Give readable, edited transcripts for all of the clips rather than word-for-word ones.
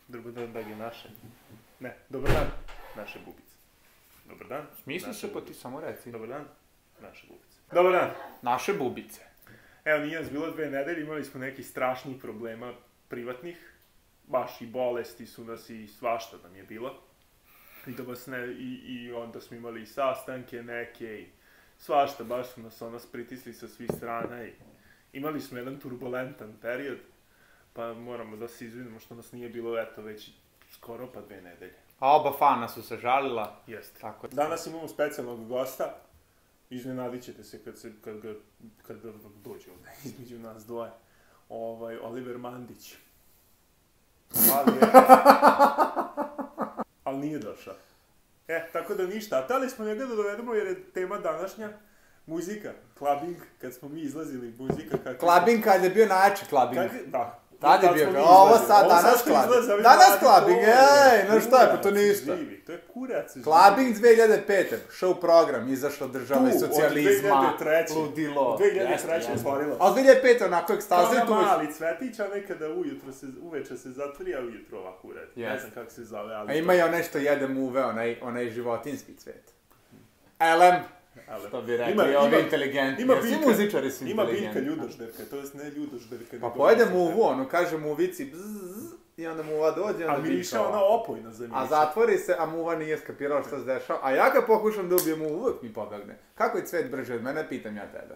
Dobar dan, dragi naše. Ne, dobar dan, naše bubice. Dobar dan. Smisli se, pa ti samo reci. Dobar dan, naše bubice. Dobar dan. Naše bubice. Evo, nije nas bilo 2 nedelje, imali smo nekih strašnih problema privatnih. Baš i bolesti su nas i svašta nam je bilo. I onda smo imali i sastanke neke i svašta, baš su nas pritisli sa svih strana i imali smo jedan turbulentan period, pa moramo da se izvinimo što nas nije bilo, eto, već skoro pa 2 nedelje. A oba fana su se žalila. Jeste. Tako. Danas imamo specijalnog gosta, iznenadit ćete se kad dođe ovde između nas dvoje, Oliver Mandić. Ali nije došao. Tako da ništa. A tali smo njega da dovedemo jer je tema današnja muzika, clubbing, kad smo mi izlazili, muzika kako... Clubbing kad je bio najjači clubbing. Da. Tad je bio, ovo sad, danas clubbing. Danas clubbing, no šta je, pa to ništa. To je kurac. Clubbing 2005. Show program, izašla država iz socijalizma, ludilo. 2003. otvorilo. A 2005. onako ekstazija tu... Kao na mali cvetić, a nekada uveče se zatvori, a ujutro ovako uredi. Ne znam kako se zove, ali... A ima i onaj što jede muve, onaj životinski cvet. Elem. Što bi rekli, ovi inteligentni, svi muzičari su inteligentni. Ima biljka ljudožderka, to jest ne ljudožderka. Pa pojede muvu, ono kaže muvici bzzz, i onda muva dođe, onda biljka. A miriše ona opojno za miriše. A zatvori se, a muva nije skapirala što se dešava. A ja kad pokušam da ubijem muvu, uvijek mi pobegne. Kako je cvet brže od mene, pitam ja tebe.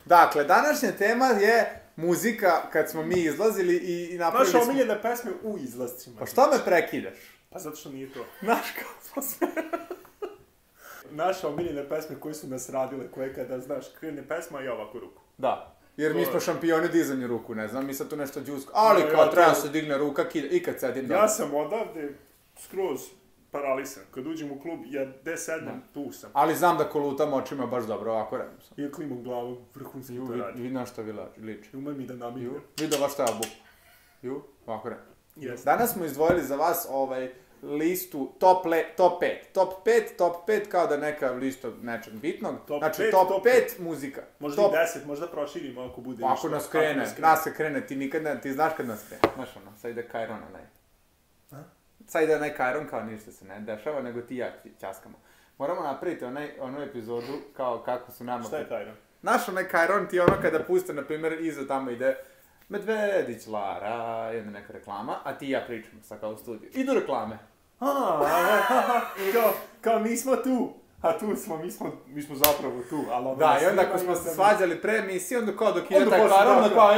Dakle, današnja tema je muzika kad smo mi izlazili i napravili smo... Naša omiljena pesme u izlascima. Pa što me prekidaš? Pa zato što nije to. Znaš kao smo sve... Naše omiljene pesme koje su nas radile, koje kada, znaš, krene pesma i ovako ruku. Da, jer mi smo šampioni u dizanju ruku, ne znam, mi sad tu nešto džusko, ali kao treba se digne ruka i kad sedim dobro. Ja sam odavde skroz paralisan, kad uđem u klub, ja gde sednem, tu sam. Ali znam da kolutam očima baš dobro, ovako radim sam. I klimam glavom, vrhunski to radi. Vidi na što vi liči. Umem mi da namigam. Vidi da šta ja buku. Ovako radim. Danas smo izdvojili za vas listu top 5 kao da neka lista nečeg bitnog, znači top 5 muzika. Možda i 10, možda proširimo ako bude ništa. Ako nas krene, ti nikad ne, ti znaš kad nas krene, znaš ono, sad ide Kajron onaj. Sad ide onaj Kajron kao ništa se ne dešava, nego ti ja ćaskamo. Moramo napraviti onu epizodu kao kako su nama... Šta je Kajron? Znaš onaj Kajron ti ono kada puste, na primjer, iza tamo ide Medvedić, Lara, jedna neka reklama, a ti i ja pričamo sad kao u studiju. Idu reklame. Kao nismo tu, a tu smo, mi smo zapravo tu, ali onda... Da, i onda ako smo se svađali pre emisije, onda kao dok ide taj Kajron, onda kao,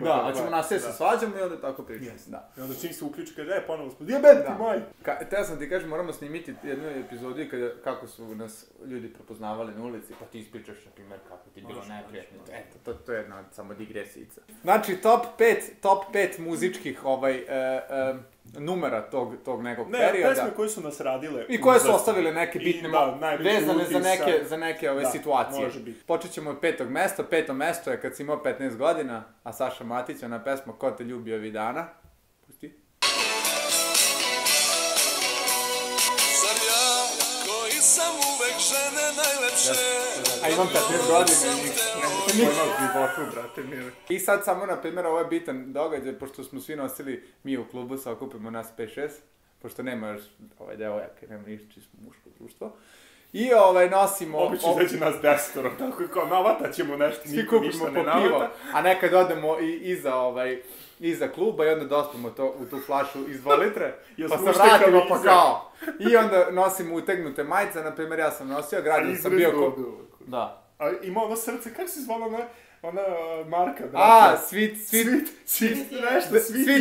da, a ćemo nas sve se svađamo i onda tako pričamo. I onda čim se uključi, kaže, ponovo smo, jebeti moj! Teo sam ti kažem, moramo snimiti jednu epizodu kako su nas ljudi prepoznavali na ulici, pa ti ispričaš, na primjer, kako ti je bilo neprijatno. Eto, to je jedna samo digresijica. Znači, top 5 muzičkih numera tog nekog perioda. Ne, pesme koje su nas radile. I koje su ostavile neke bitne, vezane za neke ove situacije. Počet ćemo od 5. mesta. 5. mesto je kad si imao 15 godina, a Saša Matić, ona pesma Ko te ljubi ovih dana. Pusti. Sam ja koji sam uvek žene najlepše. A imam 15 godina i nemam životu, brate mili. I sad samo, na primjer, ovo je bitan događaj, pošto smo svi nosili, mi u klubu se okupimo nas 5-6, pošto nema još devojaka, nema ništa, čisto muško društvo. I nosimo... Obično izađe nas 10, tako kao navatat ćemo nešto, niko ništa ne navata. A nekad odemo i iza kluba i onda dospemo to u tu flašu iz 2 litre, pa se vratimo pa kao. I onda nosimo utegnute majice, na primjer ja sam nosio, građan sam bio ko... Da. A ima ono srce, kako se zvala ona marka? Sweet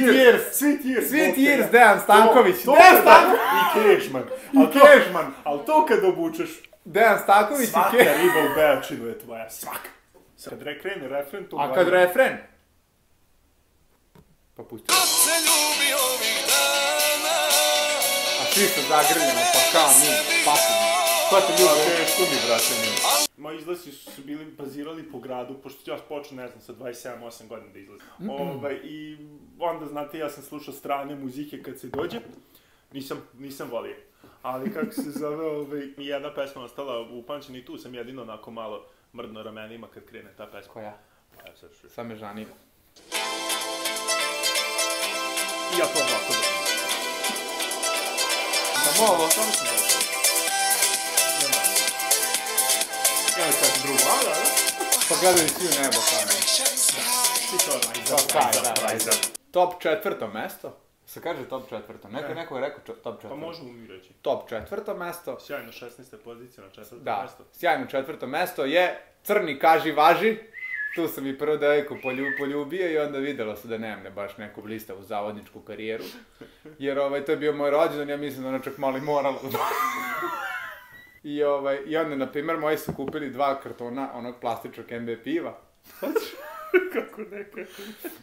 Years, Dejan Stanković. I Cashman. Ali to kad obučeš... Dejan Stanković i Cashman. Svaka riba u Beočinu je tvoja, svaka. Kad krene refren, to... A kad refren? Pa pusti. A svi su zagrljeni, pa kao mi, pasivni. Ko te ljubi? Što mi, brate, mi? Moji izlasi su bili bazirali po gradu, pošto ja počeo, ne znam, sa 27-8 godina da izlazim. I onda, znate, ja sam slušao strane muzike kad se dođe, nisam volio. Ali kako se zove, mi jedna pesma ostala upamćena i tu sam jedino onako malo mrdno ramenima kad krene ta pesma. Koja? Evo sad Same žanira. I ja to ovako dođem. ovo. Samo sam ovo. Ja li kažem drugo, da? Pa gledaju svi u nebo kao ne. Ti to Rajza. Top 4. mesto. Se kaže top 4. Neko je rekao top 4. Pa možemo mi reći. Top 4. mesto. Sjajno 16. pozicija na 4. mesto. Da, sjajno 4. mesto je Crni kaži važi. Tu sam i prvo devojku poljubio i onda videlo se da nemam baš neku blistavu zavodničku karijeru. Jer to je bio moj rođendan, ja mislim da ona čak malo i morala. I onda, na primjer, moji su kupili 2 kartona onog plastičnog MB piva. Kako neka.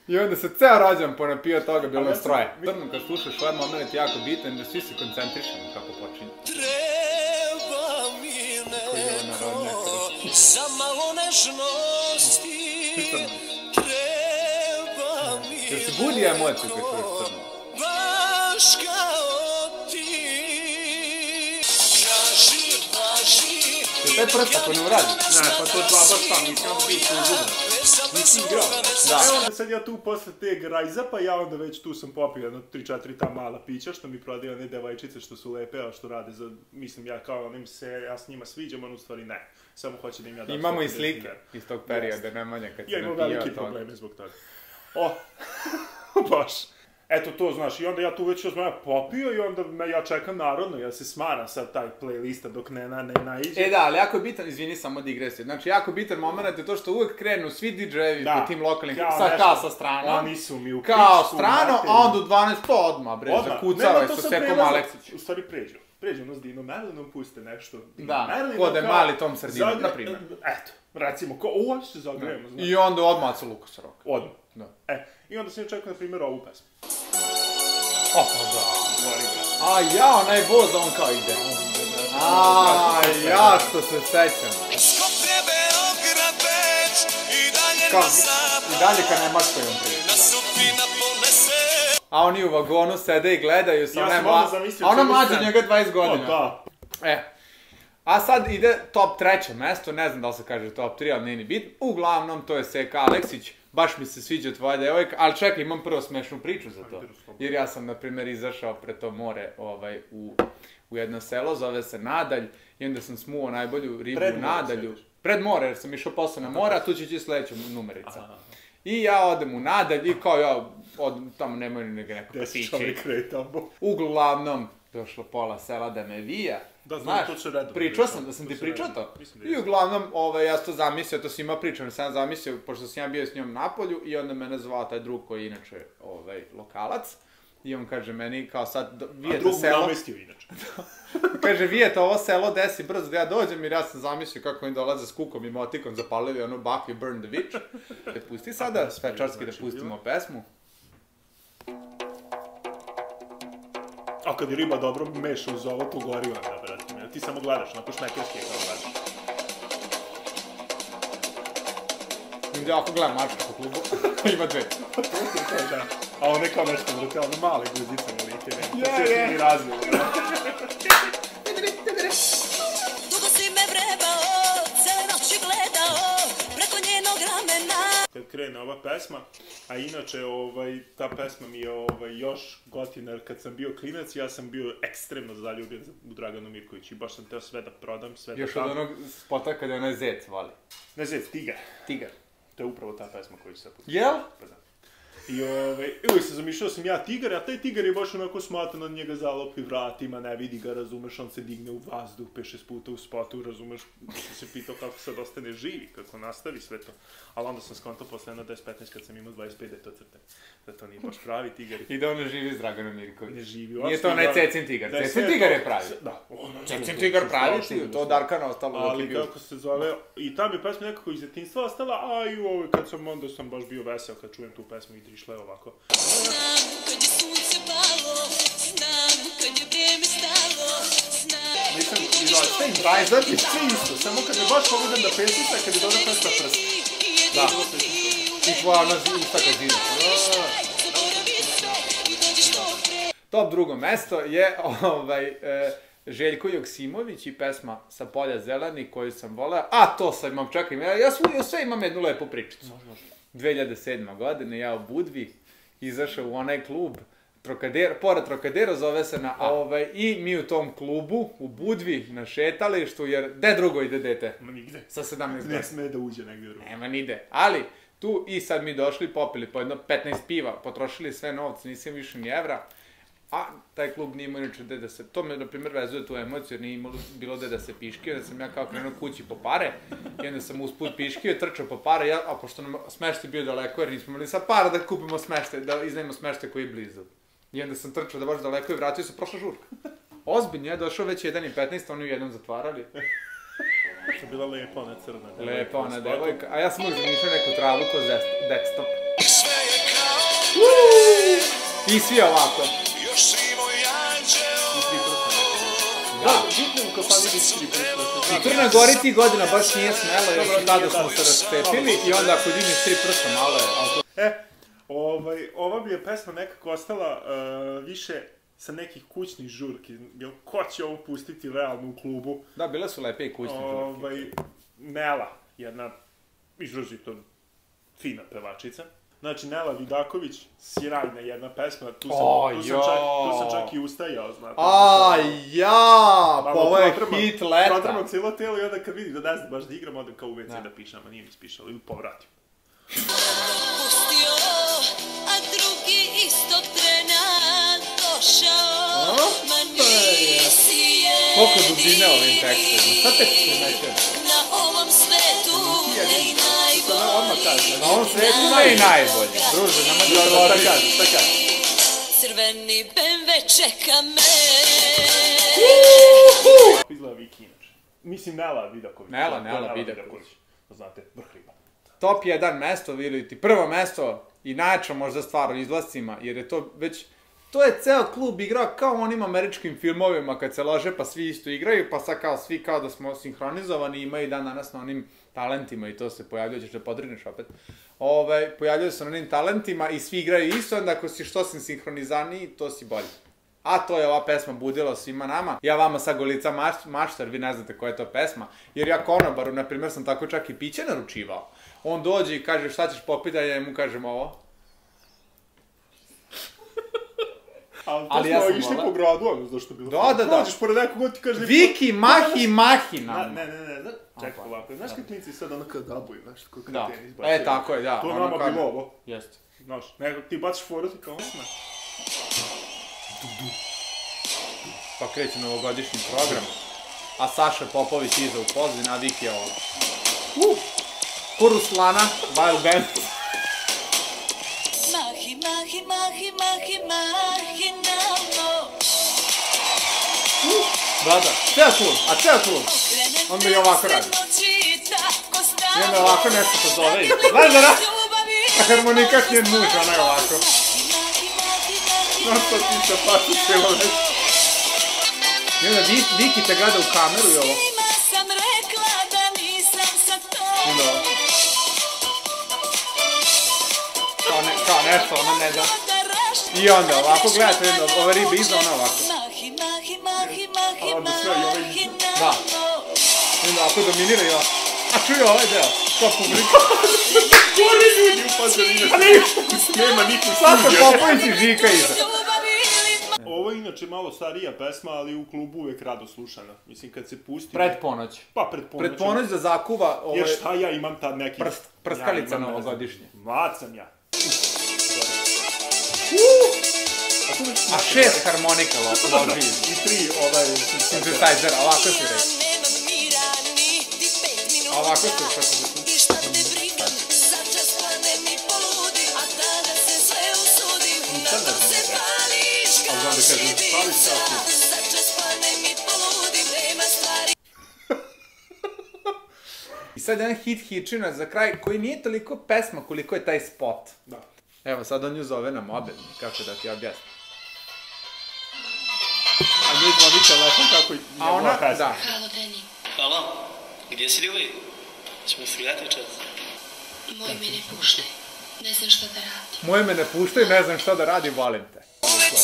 I onda se ceo rođendan ponapio toga, bilo nas troje. Crno, kad slušaš ovaj moment jako bitan, da svi se koncentrišemo kako počinje. Treba mi neko za malo nežnosti. Treba mi Jer se budi emociju kad čuješ Crno. baš kao ti. Kaži, važi. Jer taj prst ako ne uradi. Ne, pa to dva baš tam, nisam onda biti u zubra. Nisi igrao. Da. Evo onda sad ja tu posle te Rajza, pa ja onda već tu sam popio jedno 3-4 ta mala pića, što mi prodaju one devojčice što su lepe, a što rade za, mislim ja kao ja s njima sviđam, on u stvari ne. Samo hoće da im ja dam. Imamo i slike iz tog perioda, nemanja kad se ja imam napijao veliki toga. probleme zbog toga. Baš. Eto to, znaš, i onda ja tu već popio i onda ja čekam narodno, ja se smaram sad taj playlista dok ne naiđe. Da, ali jako je bitan, izvini, samo digresija. Znači, jako bitan moment je to što uvek krenu svi DJ-evi po tim lokalnim, sa strana. Oni su mi u kao strano, a onda u 12 to odmah, bre, zakucava je sa Sekom Aleksić. U stvari pređu ono s Dino Merlinom, puste nešto. Da, kode mali Tom Sardina, na primjer. Eto, recimo, ovo se zagrejemo. I onda odmah sa Lukasa Roka. Odmah. I onda sam čekao, na primjer, ovu pesmu. O, pa da. A ja, onaj voz, on kao ide. A, ja što se sećam. Skoplje Beograd Beč i dalje na zapad. I dalje ka Nemačkoj on prije. Na supina ponese. A oni u vagonu sede i gledaju sa Ja sam onda zamislio... A ona mlađa od njega 20 godina. Da. A sad ide top 3. mesto, ne znam da li se kaže top 3, ali nije ni bitno. Uglavnom, to je Seka Aleksić. Baš mi se sviđa tvoja devojka, ali čekaj, imam prvo smešnu priču za to. Jer ja sam, na primjer, izašao pre to more u jedno selo, zove se Nadalj, i onda sam smuo najbolju ribu u Nadalju. Pred more, jer sam išao posle na more, a tu će ti sledeća numerica. I ja odem u Nadalj i kao ja, tamo nemaju neko kafići. Uglavnom, došlo pola sela da me vija. Znaš, pričao sam da sam ti pričao to. I uglavnom, ja sam to zamislio, to svima pričam, sam zamislio, pošto sam ja bio s njom napolju i onda mene zvao taj drug koji je inače lokalac. I on kaže meni, kao sad, vijete selo... A drug namestio inače. Kaže, vijete ovo selo, desi brzo da ja dođem, jer ja sam zamislio kako oni dolaze s kukom i motikom, zapalili onu baku i burn the witch. Te pusti sada, svečarski da pustimo pesmu. A kad je riba dobro meša uz ovo, tu gori onda, brate. Ti samo gledaš, onako šmekerski je kao gledaš. Ja ako gledam mačka po klubu, ima 2. Da. A one kao nešto, brate, ono male guzice na like, ne. To se ti razvilo, brate. Dugo si me vrebao, cele noći gledao, preko njenog ramena. Kad krene ova pesma, a inače ta pesma mi je još gotivna, jer kad sam bio klinac, ja sam bio ekstremno zaljubljen u Draganu Mirković i baš sam teo sve da prodam, sve da još od onog spota kada je onaj zec vali. Ne zec, tigar. Tigar. To je upravo ta pesma koju ću sad pustiti. Jel? Pa da. I uvijek sam zamišljao sam ja tigar, a taj tigar je baš onako smatan od njega zalopi vratima, ne vidi ga, razumeš, on se digne u vazduh 5-6 puta u spotu, razumeš, se pitao kako sad ostane živi, kako nastavi sve to. Ali onda sam skontao posle jedno 10-15 kad sam imao 25 da je to crte. Da to nije baš pravi tigar. I da on ne živi s Draganom Mirković. Ne živi. Nije to onaj Cecin tigar. Cecin tigar je pravi. Da. Cecin tigar pravi, to od Arkana ostalo. Ali kako se zove, i tam je pesma nekako iz detinjstva ostala, a i kad sam onda sam baš bio vesel kad čujem tu pesmu i išla je ovako. Znam kad je sunce palo, znam kad je vreme stalo, znam... Mislim, i Rajza ti sve isto, samo kad je baš pogledam da pesmica, kad je dobra pesma prst. Da. I tvoja usta kad zina. Top 2. mesto je Željko Joksimović i pesma Sa polja zeleni koju sam voleo. A to sad imam, čekaj, ja sve imam jednu lepu pričicu. 2007. godine, ja u Budvi izašao u onaj klub pored Trocadero, zove se na i mi u tom klubu, u Budvi, na šetalištu, jer gde drugo ide dete? Nigde. Sa 17 godina. Ne sme da uđe negde drugo. Nema nide. Ali, tu i sad mi došli, popili po jedno 15 piva, potrošili sve novce, nisam više ni evra, a taj klub nije imao inače gde da se, to me, na primjer, vezuje tu emociju, jer nije imalo bilo gde da se piškio, onda sam ja kao krenuo kući po pare, i onda sam usput piškio, trčao po pare, a pošto nam smeštaj bio daleko, jer nismo imali sad para da kupimo smeštaj, da iznajemo smeštaj koji je blizu. I onda sam trčao da baš daleko i vratio se, prošla žurka. Ozbiljno, ja došao već 1:15, oni u jednom zatvarali. To je bila lepa ona crna devojka. Lepa ona devojka, a ja sam uvijek zamišljao neku travu ko desktop. I svi ovako. Da, bitno u kafani biti 3 prsta. U Crnoj Gori ti godina baš nije smelo, jer tada smo se raštepili i onda ako vidiš 3 prsta malo je... Ova bi je pesma nekako ostala više sa nekih kućnih žurki. Ko će ovo pustiti realno u klubu? Da, bile su lepe i kućne žurke. Nela, jedna izrazito fina pevačica. Znači, Nela Vidaković, sjajna jedna pesma, tu sam čak i ustajao, znate. Pa ovo je hit leta. Protramo cijelo telo i onda kad vidim da ne znam baš da igram, odem kao u WC da pišem, a nije mi spišalo, ili povratim. Pustio, a drugi istog trena došao, ma nisi jedini. Koliko dubine ovim tekstima, šta tek primećujem? Na ovom svetu ne i najbolji. Na ovom svetu ne i najbolji. Druže, nema da šta kaže. Crveni BMW čeka me. Izgleda Viki inače. Mislim, Nela Vidaković. Nela Vidaković. Znate, vrh riba. Top 1 mesto, vidjeli ti, prvo mesto i najjača možda stvar o izlascima, jer je to već, to je ceo klub igrao kao u onim američkim filmovima kad se lože pa svi isto igraju, pa sad kao svi kao da smo sinhronizovani, imaju dan danas na onim talentima i to se pojavljuje, ćeš da podrineš opet, pojavljaju se na onim talentima i svi igraju isto, onda ako si što si sinhronizaniji, to si bolji. A to je ova pesma budila svima nama. Ja vama sa Golica maštar, vi ne znate koja je to pesma, jer ja konobaru, na primjer, sam tako čak i piće naručivao. On dođe i kaže šta ćeš popiti, a ja mu kažem ovo. Ali to smo išli po gradu, ono zašto bilo. Da. Dođeš pored nekog god ti kaže... Viki, mahi, mahina. Ne, čekaj ovako. Znaš kad klinci sad ono kada dabuju, znaš, kako da. kreteni izbačaju. Tako je, da. To nama bilo ovo. Jeste. Znaš, nekako ti baciš foru i kao osma. Pa kreće novogodišnji program. A Saša Popović iza u pozadini, a Viki je ovo. Kuruslana, Wild Band. Mahi, mahi, mahi, mahi, mahi, namo. Da, ceo klub. Onda i ovako radi. I onda ovako nešto se zove. Znaš da radi? A harmonika njen muž, ona je ovako. Znaš što ti se pašu cijelo već. I onda Viki te gleda u kameru i ovo. I onda ovo. Kao nešto, ona ne da. I onda ovako gledate, ova riba iza, ona ovako. A onda sve i ovaj iza. Da. I onda ovako dominira i ovo. A čuj ovaj deo, ko publika. Koji ljudi upazorine? Nema niko Saka studio. Popović i Žika iza. Ovo je inače malo starija pesma, ali u klubu uvek rado slušana. Mislim, kad se pusti... Pred ponoć. Pa, pred ponoć. Pred ponoć da zakuva Jer šta ja imam tad neki... Prskalica novogodišnje. Mlad sam ja. A 6 harmonika loži iza. I 3 synthesizera, ovako si reći. A ovako si što se zvuči. A znam da kažem, pališ kako. I sad jedan hitčina za kraj, koji nije toliko pesma koliko je taj spot. Da. Evo, sad on ju zove na mobilni, kako da ti objasnim. A njoj zvoni telefon kako je njegova pesma. Da. Halo, Deni. Halo, gdje si ljudi? Ćemo svirati večeras? Moj me ne puštaj. Ne znam šta da radim. Moje me ne puštaju, ne znam šta da radim, volim te. On je to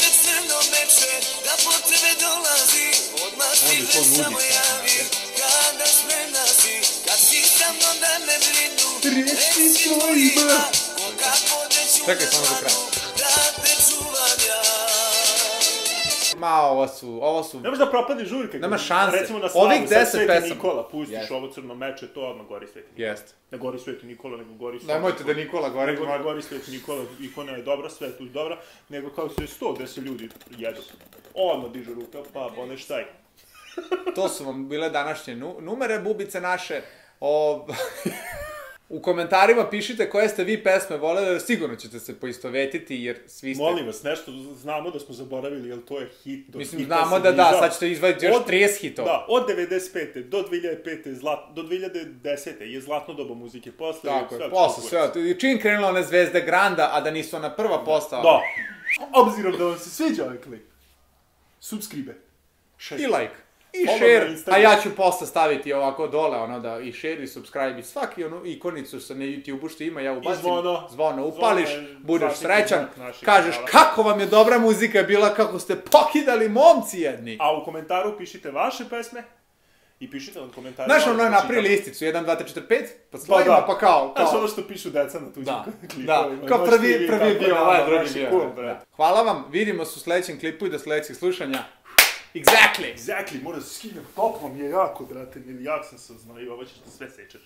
nudi Čekaj, samo za kraj. Ma, ovo su... Ne možeš da propade žurka. Nema šanse. Recimo na Ovih slavu, sad 10 Sveti pesama. Nikola, pustiš ovo crno meče, to odmah gori Sveti Nikola. Jeste. Ne gori Sveti Nikola, nego gori Sveti Nemojte da Nikola gori. Nego gori Sveti Nikola, ikona je dobra, Svetus dobra, nego kao se 100 gde se ljudi jedu. Odmah dižu ruka, pa one štaj. To su vam bile današnje numere, bubice naše. U komentarima pišite koje ste vi pesme voleli, sigurno ćete se poistovetiti, jer svi ste... Molim vas, nešto znamo da smo zaboravili, jer to je hit. Mislim, znamo da, sad ćete izvaditi još 30 hitova. Da, od 95. do 2005. do 2010. je zlatno doba muzike, posle... Tako je, posle sve. Čim krenula one zvezde Granda, a da nisu ona prva postala. Da. Obzirom da vam se sviđa ovaj klip, subscribe. I like. I share, a ja ću posle staviti ovako dole, ono da i share i subscribe i svaki onu ikonicu sa na YouTube-u što ima, ja ubacim. Zvono upališ, budeš srećan, kažeš kako vam je dobra muzika bila, kako ste pokidali momci jedni. A u komentaru pišite vaše pesme i pišite od komentara. Znaš, ono je napravili listicu, 1, 2, 3, 4, 5, pa slojima, pa kao... Znaš ono što pišu deca na tuđim klipovima. Da, kao prvi je bio, ovaj drugi bio. Hvala vam, vidimo se u sledećem klipu i do sledećeg slušanja. Exactly, mora da se skinem, toplo mi je jako, brate, jak sam se znao i ovo ćeš da sve sečeš.